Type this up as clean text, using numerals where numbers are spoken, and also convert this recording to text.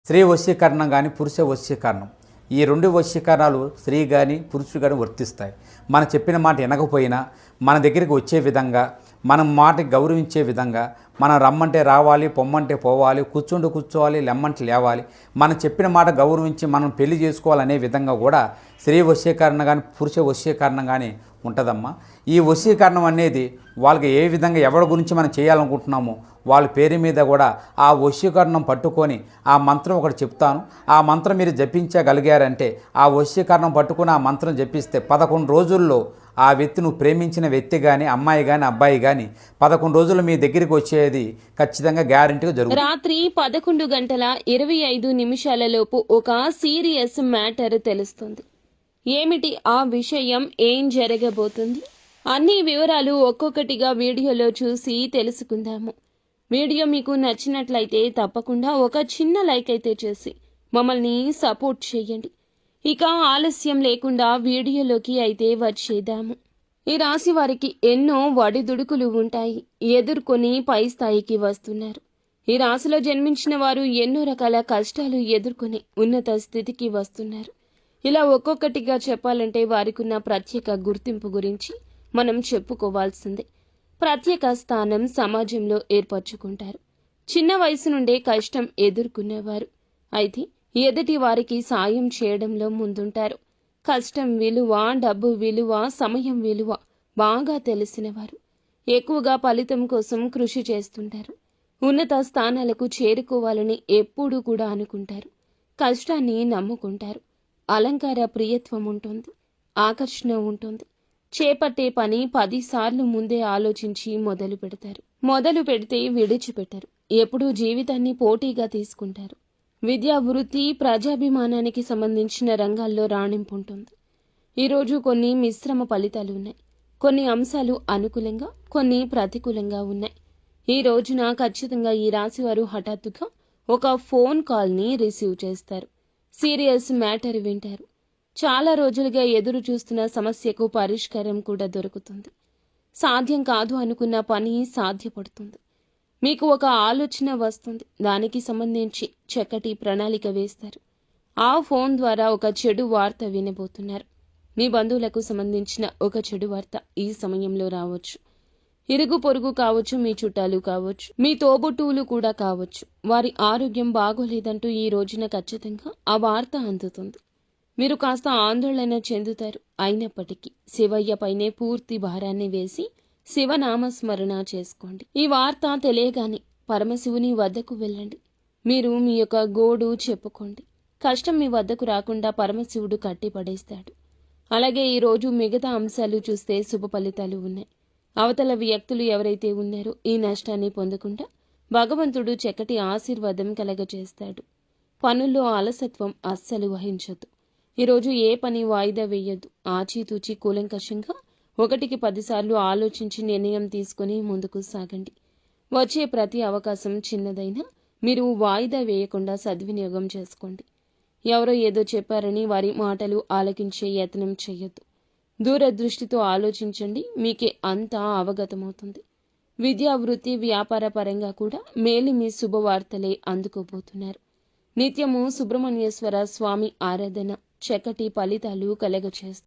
స్త్రీ వశీకరణం కానీ పురుష వశీకరణం, ఈ రెండు వశీకరణాలు స్త్రీ కానీ పురుషుడు కానీ వర్తిస్తాయి. మనం చెప్పిన మాట వినకపోయినా మన దగ్గరికి వచ్చే విధంగా, మనం మాటకి గౌరవించే విధంగా, మనం రమ్మంటే రావాలి, పొమ్మంటే పోవాలి, కూర్చుంటూ కూర్చోవాలి, లెమ్మంటే లేవాలి, మనం చెప్పిన మాట గౌరవించి మనం పెళ్లి చేసుకోవాలనే విధంగా కూడా స్త్రీ వశీకరణ కానీ పురుష వశీకరణం కానీ ఉంటుందమ్మా. ఈ వశీకరణం అనేది వాళ్ళకి ఏ విధంగా ఎవరి గురించి మనం చేయాలనుకుంటున్నామో వాళ్ళ పేరు మీద కూడా ఆ వశీకరణం పట్టుకొని ఆ మంత్రం ఒకటి చెప్తాను. ఆ మంత్రం మీరు జపించగలిగారంటే, ఆ వశీకరణం పట్టుకొని ఆ మంత్రం జపిస్తే 11 రోజుల్లో ఆ వ్యక్తి, నువ్వు ప్రేమించిన వ్యక్తి కానీ, అమ్మాయి కానీ, అబ్బాయి కానీ 11 రోజులు మీ దగ్గరికి వచ్చేది ఖచ్చితంగా గ్యారెంటీగా జరుగుతుంది. రాత్రి 11:25 ఒక సీరియస్ మ్యాటర్ తెలుస్తుంది. ఏమిటి ఆ విషయం, ఏం జరగబోతుంది, అన్ని వివరాలు ఒక్కొక్కటిగా వీడియోలో చూసి తెలుసుకుందాము. వీడియో మీకు నచ్చినట్లయితే తప్పకుండా ఒక చిన్న లైక్ అయితే చేసి మమ్మల్ని సపోర్ట్ చేయండి. ఇక ఆలస్యం లేకుండా వీడియోలోకి అయితే వచ్చేద్దాము. ఈ రాశి వారికి ఎన్నో వడిదుడుకులు ఉంటాయి, ఎదుర్కొని పై స్థాయికి వస్తున్నారు. ఈ రాశిలో జన్మించిన వారు ఎన్నో రకాల కష్టాలు ఎదుర్కొని ఉన్నత స్థితికి వస్తున్నారు. ఇలా ఒక్కొక్కటిగా చెప్పాలంటే వారికున్న ప్రత్యేక గుర్తింపు గురించి మనం చెప్పుకోవాల్సిందే. ప్రత్యేక స్థానం సమాజంలో ఏర్పరచుకుంటారు. చిన్న వయసు నుండే కష్టం ఎదుర్కొనేవారు. అయితే ఎదుటి వారికి సాయం చేయడంలో ముందుంటారు. కష్టం విలువ, డబ్బు విలువ, సమయం విలువ బాగా తెలిసినవారు. ఎక్కువగా ఫలితం కోసం కృషి చేస్తుంటారు. ఉన్నత స్థానాలకు చేరుకోవాలని ఎప్పుడూ కూడా అనుకుంటారు. కష్టాన్ని నమ్ముకుంటారు. అలంకార ప్రియత్వం ఉంటుంది, ఆకర్షణ ఉంటుంది. చేపట్టే పని 10 సార్లు ముందే ఆలోచించి మొదలు పెడతారు. మొదలు పెడితే విడిచిపెట్టరు. ఎప్పుడూ జీవితాన్ని పోటీగా తీసుకుంటారు. విద్యా, వృత్తి, ప్రజాభిమానానికి సంబంధించిన రంగాల్లో రాణింపు ఉంటుంది. ఈరోజు కొన్ని మిశ్రమ ఫలితాలు ఉన్నాయి. కొన్ని అంశాలు అనుకూలంగా, కొన్ని ప్రతికూలంగా ఉన్నాయి. ఈ రోజున ఖచ్చితంగా ఈ రాశివారు హఠాత్తుగా ఒక ఫోన్ కాల్ని రిసీవ్ చేస్తారు. సీరియస్ మ్యాటర్ వింటారు. చాలా రోజులుగా ఎదురు చూస్తున్న సమస్యకు పరిష్కారం కూడా దొరుకుతుంది. సాధ్యం కాదు అనుకున్న పని సాధ్యపడుతుంది. మీకు ఒక ఆలోచన వస్తుంది, దానికి సంబంధించి చక్కటి ప్రణాళిక వేస్తారు. ఆ ఫోన్ ద్వారా ఒక చెడు వార్త వినబోతున్నారు. మీ బంధువులకు సంబంధించిన ఒక చెడు వార్త ఈ సమయంలో రావచ్చు. ఇరుగు పొరుగు కావచ్చు, మీ చుట్టాలు కావచ్చు, మీ తోబుట్టువులు కూడా కావచ్చు. వారి ఆరోగ్యం బాగోలేదంటూ ఈ రోజున ఖచ్చితంగా ఆ వార్త అందుతుంది. మీరు కాస్త ఆందోళన చెందుతారు. అయినప్పటికీ శివయ్య పైనే పూర్తి భారాన్ని వేసి శివనామస్మరణ చేసుకోండి. ఈ వార్త తెలియగానే పరమశివుని వద్దకు వెళ్ళండి. మీరు మీ యొక్క గోడు చెప్పుకోండి. కష్టం మీ వద్దకు రాకుండా పరమశివుడు కట్టిపడేస్తాడు. అలాగే ఈరోజు మిగతా అంశాలు చూస్తే శుభ ఫలితాలు ఉన్నాయి. అవతల వ్యక్తులు ఎవరైతే ఉన్నారో ఈ నష్టాన్ని పొందకుండా భగవంతుడు చక్కటి ఆశీర్వాదం కలగజేస్తాడు. పనుల్లో అలసత్వం అస్సలు వహించొద్దు. ఈరోజు ఏ పని వాయిదా వేయొద్దు. ఆచితూచి కూలంకషంగా 1కి 10 సార్లు ఆలోచించి నిర్ణయం తీసుకుని ముందుకు సాగండి. వచ్చే ప్రతి అవకాశం చిన్నదైనా మీరు వాయిదా వేయకుండా సద్వినియోగం చేసుకోండి. ఎవరో ఏదో చెప్పారని వారి మాటలు ఆలకించే యత్నం చేయొద్దు. దూరదృష్టితో ఆలోచించండి, మీకే అంతా అవగతమవుతుంది. విద్యా, వృత్తి, వ్యాపార పరంగా కూడా మేలిమి శుభవార్తలే అందుకోబోతున్నారు. నిత్యము సుబ్రహ్మణ్యేశ్వర స్వామి ఆరాధన చక్కటి ఫలితాలు కలగచేస్తుంది.